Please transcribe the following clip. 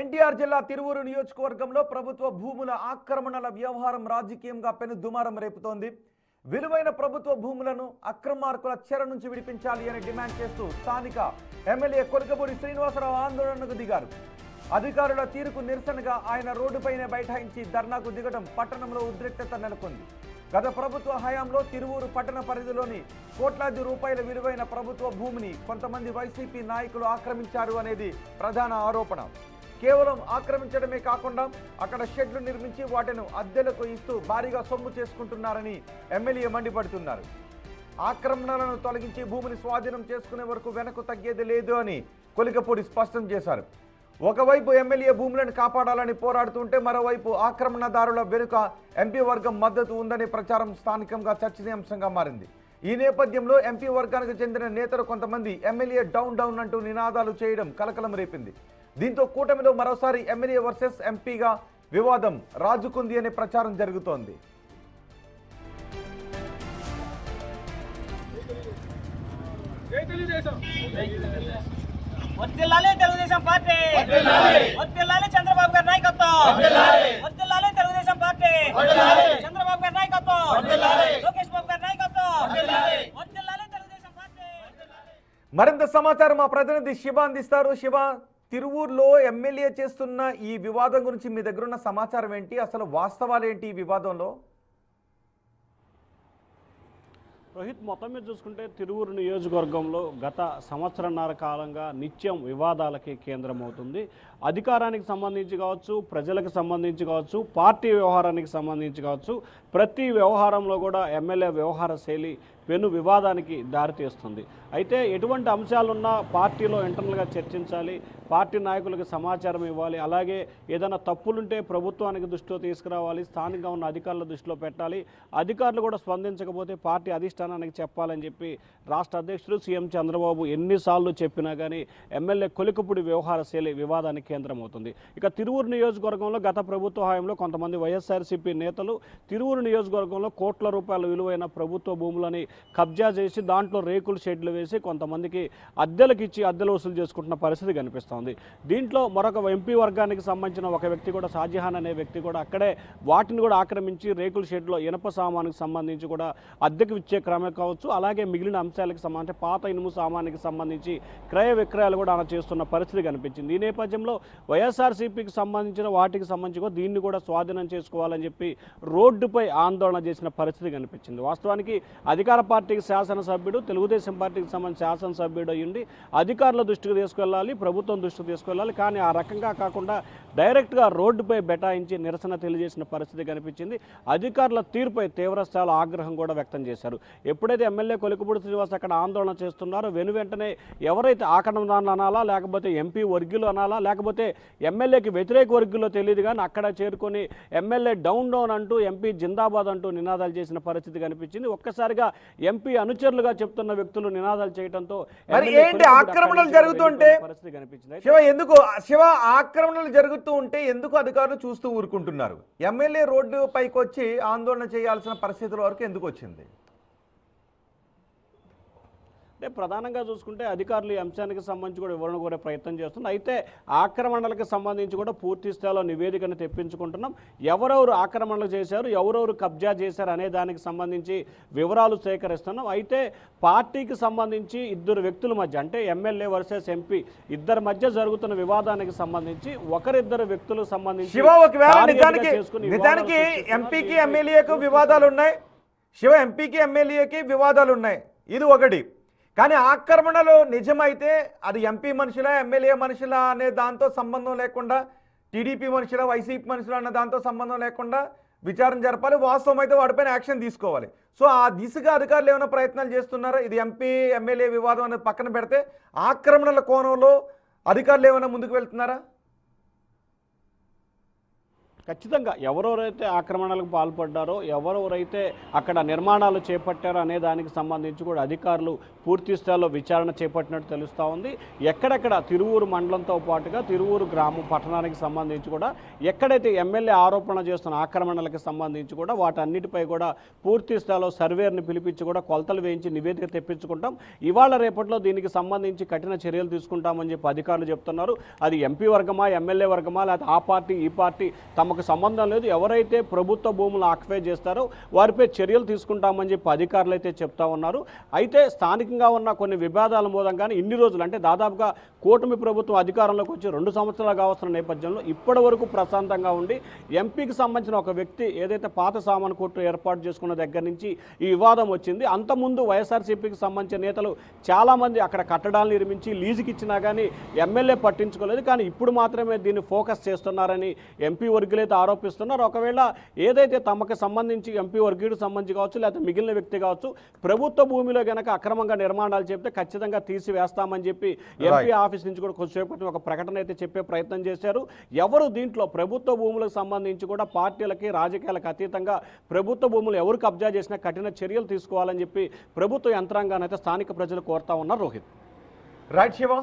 ఎన్టీఆర్ జిల్లా తిరువూరు నియోజకవర్గంలో ప్రభుత్వ భూముల ఆక్రమణల వ్యవహారం రాజకీయంగా పెనుదుమారం రేపుతోంది. విలువైన ప్రభుత్వ భూములను అక్రమార్కుల చెర నుంచి విడిపించాలి అని డిమాండ్ చేస్తూ స్థానిక ఎమ్మెల్యే కొలకపూడి శ్రీనివాసరావు ఆందోళనకు దిగారు. అధికారుల తీరుకు నిరసనగా ఆయన రోడ్డుపైనే బైఠాయించి ధర్నాకు దిగడం పట్టణంలో ఉద్రిక్తత నెలకొంది. గత ప్రభుత్వ హయాంలో తిరువూరు పట్టణ పరిధిలోని కోట్లాది రూపాయల విలువైన ప్రభుత్వ భూమిని కొంతమంది వైసీపీ నాయకులు ఆక్రమించారు అనేది ప్రధాన ఆరోపణ. కేవలం ఆక్రమించడమే కాకుండా అక్కడ షెడ్లు నిర్మించి వాటిని అద్దెలకు ఇస్తూ భారీగా సొమ్ము చేసుకుంటున్నారని ఎమ్మెల్యే మండిపడుతున్నారు. ఆక్రమణలను తొలగించి భూమిని స్వాధీనం చేసుకునే వరకు వెనక్కు తగ్గేది లేదు అని కొలికపూడి స్పష్టం చేశారు. ఒకవైపు ఎమ్మెల్యే భూములను కాపాడాలని పోరాడుతుంటే మరోవైపు ఆక్రమణదారుల వెనుక ఎంపీ వర్గం మద్దతు ఉందనే ప్రచారం స్థానికంగా చర్చనీయాంశంగా మారింది. ఈ నేపథ్యంలో ఎంపీ వర్గానికి చెందిన నేతలు కొంతమంది ఎమ్మెల్యే డౌన్ డౌన్ అంటూ నినాదాలు చేయడం కలకలం రేపింది. దీంతో కూటమిలో మరోసారి ఎమ్మెల్యే వర్సెస్ ఎంపీగా వివాదం రాజుకుంది అనే ప్రచారం జరుగుతోంది. వర్ధిల్లాలి తెలుగుదేశం పార్టీ, వర్ధిల్లాలి చంద్రబాబు గారి నాయకత్వం, వర్ధిల్లాలి తెలుగుదేశం పార్టీ, చంద్రబాబు గారి నాయకత్వం, లోకేష్ బాబు గారి నాయకత్వం, వర్ధిల్లాలి తెలుగుదేశం పార్టీ. మరింత సమాచారం మా ప్రతినిధి శివ అందిస్తారు. శివ, తిరువూరులో ఎమ్మెల్యే చేస్తున్న ఈ వివాదం గురించి మీ దగ్గర ఉన్న సమాచారం ఏంటి? అసలు వాస్తవాలు ఏంటి ఈ వివాదంలో? రోహిత్, మొత్తం మీద చూసుకుంటే తిరువూరు నియోజకవర్గంలో గత సంవత్సరన్నర కాలంగా నిత్యం వివాదాలకి కేంద్రం అవుతుంది. అధికారానికి సంబంధించి కావచ్చు, ప్రజలకు సంబంధించి కావచ్చు, పార్టీ వ్యవహారానికి సంబంధించి కావచ్చు, ప్రతి వ్యవహారంలో కూడా ఎమ్మెల్యే వ్యవహార శైలి పెను వివాదానికి దారితీస్తుంది. అయితే ఎటువంటి అంశాలున్నా పార్టీలో ఇంటర్నల్గా చర్చించాలి, పార్టీ నాయకులకు సమాచారం ఇవ్వాలి, అలాగే ఏదైనా తప్పులుంటే ప్రభుత్వానికి దృష్టిలో తీసుకురావాలి, స్థానికంగా ఉన్న అధికారుల దృష్టిలో పెట్టాలి, అధికారులు కూడా స్పందించకపోతే పార్టీ అధిష్టానానికి చెప్పాలని చెప్పి రాష్ట్ర అధ్యక్షుడు సీఎం చంద్రబాబు ఎన్నిసార్లు చెప్పినా కానీ ఎమ్మెల్యే కొలికపూడి వ్యవహార శైలి వివాదానికి కేంద్రమవుతుంది. ఇక తిరువూరు నియోజకవర్గంలో గత ప్రభుత్వ హయాంలో కొంతమంది వైఎస్ఆర్సీపీ నేతలు తిరువూరు నియోజకవర్గంలో కోట్ల రూపాయల విలువైన ప్రభుత్వ భూములని కబ్జా చేసి దాంట్లో రేకుల షెడ్లు వేసి కొంతమందికి అద్దెలకు ఇచ్చి అద్దెలు వసూలు చేసుకుంటున్న పరిస్థితి కనిపిస్తోంది. దీంట్లో మరొక ఎంపీ వర్గానికి సంబంధించిన ఒక వ్యక్తి కూడా, షాజహాన్ అనే వ్యక్తి కూడా అక్కడే వాటిని కూడా ఆక్రమించి రేకుల షెడ్లో ఇనప సామానికి సంబంధించి కూడా అద్దెకు ఇచ్చే క్రమే కావచ్చు, అలాగే మిగిలిన అంశాలకు సంబంధించి పాత ఇనుము సామానికి సంబంధించి క్రయ విక్రయాలు కూడా ఆయన చేస్తున్న పరిస్థితి కనిపించింది. ఈ నేపథ్యంలో వైఎస్ఆర్సీపీకి సంబంధించిన వాటికి సంబంధించి కూడా దీన్ని కూడా స్వాధీనం చేసుకోవాలని చెప్పి రోడ్డుపై ఆందోళన చేసిన పరిస్థితి కనిపించింది. వాస్తవానికి అధికార పార్టీకి శాసనసభ్యుడు, తెలుగుదేశం పార్టీకి సంబంధించిన శాసనసభ్యుడు అయ్యింది అధికారుల దృష్టికి తీసుకెళ్ళాలి, ప్రభుత్వం దృష్టికి తీసుకెళ్ళాలి, కానీ ఆ రకంగా కాకుండా డైరెక్ట్గా రోడ్డుపై బెటాయించి నిరసన తెలియజేసిన పరిస్థితి కనిపించింది. అధికారుల తీరుపై తీవ్రస్థాయిలో ఆగ్రహం కూడా వ్యక్తం చేశారు. ఎప్పుడైతే ఎమ్మెల్యే కొలికపూడి శ్రీనివాస్ అక్కడ ఆందోళన చేస్తున్నారో వెంటనే ఎవరైతే ఆక్రమణదారులు అనాలా, లేకపోతే ఎంపీ వర్గీయులు అనాలా, లేకపోతే ఎమ్మెల్యేకి వ్యతిరేక వర్గీయులో తెలియదు కానీ అక్కడ చేరుకొని ఎమ్మెల్యే డౌన్ డౌన్ అంటూ, ఎంపీ జిందాబాద్ అంటూ నినాదాలు చేసిన పరిస్థితి కనిపించింది. ఒక్కసారిగా ఎంపీ అనుచరులుగా చెప్తున్న వ్యక్తులు నినాదాలు చేయడంతో ఆక్రమణలు జరుగుతుంటే ఆక్రమణలు జరుగుతూ ఉంటే ఎందుకు అధికారులు చూస్తూ ఊరుకుంటున్నారు? ఎమ్మెల్యే రోడ్డు పైకి వచ్చి ఆందోళన చేయాల్సిన పరిస్థితుల వరకు ఎందుకు వచ్చింది? అంటే ప్రధానంగా చూసుకుంటే అధికారులు ఈ అంశానికి సంబంధించి కూడా వివరణ కోరే ప్రయత్నం చేస్తున్నారు. అయితే ఆక్రమణలకు సంబంధించి కూడా పూర్తి స్థాయిలో నివేదికను తెప్పించుకుంటున్నాం. ఎవరెవరు ఆక్రమణలు చేశారు, ఎవరెవరు కబ్జా చేశారు అనే దానికి సంబంధించి వివరాలు సేకరిస్తున్నాం. అయితే పార్టీకి సంబంధించి ఇద్దరు వ్యక్తుల మధ్య, అంటే ఎమ్మెల్యే వర్సెస్ ఎంపీ ఇద్దరి మధ్య జరుగుతున్న వివాదానికి సంబంధించి ఒకరిద్దరు వ్యక్తులకు సంబంధించి నిజానికి ఎంపీకి ఎమ్మెల్యేకు వివాదాలు ఉన్నాయి. శివ, ఎంపీకి ఎమ్మెల్యేకి వివాదాలు ఉన్నాయి, ఇది ఒకటి. కానీ ఆక్రమణలు నిజమైతే అది ఎంపీ మనుషులా, ఎమ్మెల్యే మనుషులా అనే దాంతో సంబంధం లేకుండా, టీడీపీ మనుషులా, వైసీపీ మనుషులా అన్న దాంతో సంబంధం లేకుండా విచారణ జరపాలి. వాస్తవం అయితే వాటిపైన యాక్షన్ తీసుకోవాలి. సో ఆ దిశగా అధికారులు ఏమైనా ప్రయత్నాలు చేస్తున్నారా? ఇది ఎంపీ ఎమ్మెల్యే వివాదం అనేది పక్కన పెడితే ఆక్రమణల కోణంలో అధికారులు ఏమైనా ముందుకు వెళ్తున్నారా? ఖచ్చితంగా ఎవరెవరైతే ఆక్రమణలకు పాల్పడ్డారో ఎవరెవరైతే అక్కడ నిర్మాణాలు చేపట్టారో అనే దానికి సంబంధించి కూడా అధికారులు పూర్తి స్థాయిలో విచారణ చేపట్టినట్టు తెలుస్తూ ఉంది. ఎక్కడెక్కడ తిరువూరు మండలంతో పాటుగా తిరువూరు గ్రామం పట్టణానికి సంబంధించి కూడా ఎక్కడైతే ఎమ్మెల్యే ఆరోపణ చేస్తున్న ఆక్రమణలకు సంబంధించి కూడా వాటన్నిటిపై కూడా పూర్తి స్థాయిలో సర్వేర్ని పిలిపించి కూడా కొలతలు వేయించి నివేదిక తెప్పించుకుంటాం. ఇవాళ రేపట్లో దీనికి సంబంధించి కఠిన చర్యలు తీసుకుంటామని చెప్పి అధికారులు చెప్తున్నారు. అది ఎంపీ వర్గమా ఎమ్మెల్యే వర్గమా లేకపోతే ఆ పార్టీ ఈ పార్టీ తమకు సంబంధం లేదు. ఎవరైతే ప్రభుత్వ భూములు ఆక్యుపై చేస్తారో వారిపై చర్యలు తీసుకుంటామని చెప్పి అధికారులు అయితే చెప్తా ఉన్నారు. అయితే స్థానికంగా ఉన్న కొన్ని వివాదాల మూలంగానే ఇన్ని రోజులు అంటే దాదాపుగా కూటమి ప్రభుత్వం అధికారంలోకి వచ్చి 2 సంవత్సరాలు కావస్తున్న నేపథ్యంలో ఇప్పటి వరకు ప్రశాంతంగా ఉండి ఎంపీకి సంబంధించిన ఒక వ్యక్తి ఏదైతే పాత సామాను కోర్టు ఏర్పాటు చేసుకున్న దగ్గర నుంచి ఈ వివాదం వచ్చింది. అంతకుముందు వైఎస్ఆర్సీపీకి సంబంధించిన నేతలు చాలామంది అక్కడ కట్టడాలు నిర్మించి లీజుకి ఇచ్చినా కానీ ఎమ్మెల్యే పట్టించుకోలేదు. కానీ ఇప్పుడు మాత్రమే దీన్ని ఫోకస్ చేస్తున్నారని ఎంపీ వర్గీయులైతే ఆరోపిస్తున్నారు. ఒకవేళ ఏదైతే తమకు సంబంధించి ఎంపీ వర్గీయుడికి సంబంధించి కావచ్చు లేకపోతే మిగిలిన వ్యక్తి కావచ్చు ప్రభుత్వ భూమిలో గనక అక్రమంగా నిర్మాణాలు చెప్తే ఖచ్చితంగా తీసివేస్తామని చెప్పి ఎంపీ ఆఫీస్ నుంచి కూడా కొద్దిసేపటి ఒక ప్రకటన అయితే చెప్పే ప్రయత్నం చేశారు. ఎవరు దీంట్లో ప్రభుత్వ భూములకు సంబంధించి కూడా పార్టీలకి రాజకీయాలకు అతీతంగా ప్రభుత్వ భూములు ఎవరు కబ్జా చేసినా కఠిన చర్యలు తీసుకోవాలని చెప్పి ప్రభుత్వ యంత్రాంగాన్ని అయితే స్థానిక ప్రజలు కోరుతా ఉన్నారు. రోహిత్. రైట్ శివ.